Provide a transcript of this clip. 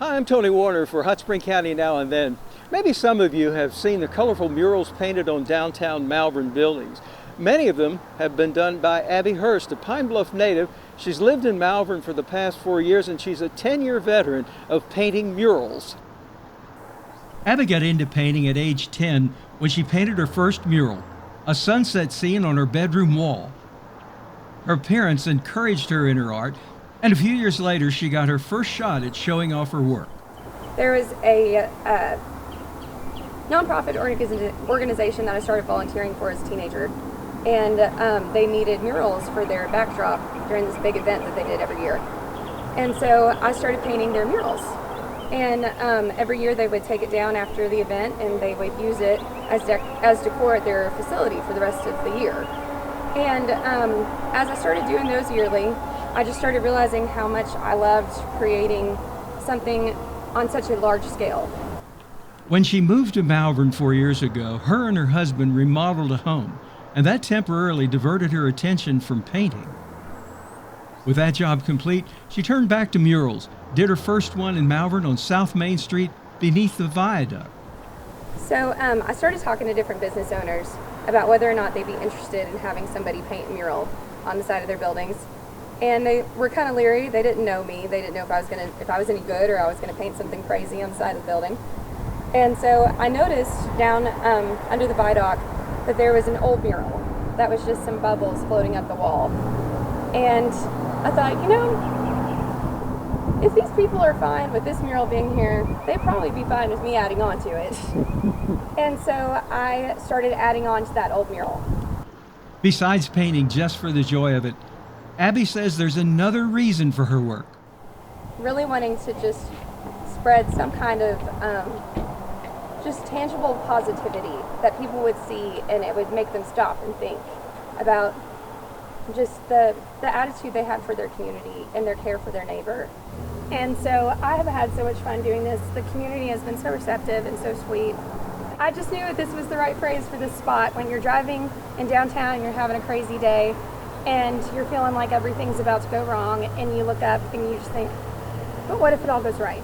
Hi, I'm Tony Warner for Hot Spring County Now and Then. Maybe some of you have seen the colorful murals painted on downtown Malvern buildings. Many of them have been done by Abi Hurst, a Pine Bluff native. She's lived in Malvern for the past 4 years and she's a 10-year veteran of painting murals. Abi got into painting at age 10 when she painted her first mural, a sunset scene on her bedroom wall. Her parents encouraged her in her art, and a few years later, she got her first shot at showing off her work. There was a nonprofit organization that I started volunteering for as a teenager, and they needed murals for their backdrop during this big event that they did every year. And so I started painting their murals. And every year they would take it down after the event and they would use it as decor at their facility for the rest of the year. And as I started doing those yearly, I just started realizing how much I loved creating something on such a large scale. When she moved to Malvern 4 years ago, her and her husband remodeled a home, and that temporarily diverted her attention from painting. With that job complete, she turned back to murals, did her first one in Malvern on South Main Street beneath the viaduct. So I started talking to different business owners about whether or not they'd be interested in having somebody paint a mural on the side of their buildings. And they were kind of leery. They didn't know me. They didn't know if I was any good or I was going to paint something crazy on the side of the building. And so I noticed down under the viaduct that there was an old mural that was just some bubbles floating up the wall. And I thought, if these people are fine with this mural being here, they'd probably be fine with me adding on to it. And so I started adding on to that old mural. Besides painting just for the joy of it, Abi says there's another reason for her work. Really wanting to just spread some kind of just tangible positivity that people would see, and it would make them stop and think about just the attitude they have for their community and their care for their neighbor. And so I have had so much fun doing this. The community has been so receptive and so sweet. I just knew that this was the right phrase for this spot. When you're driving in downtown and you're having a crazy day and you're feeling like everything's about to go wrong, and you look up and you just think, but what if it all goes right?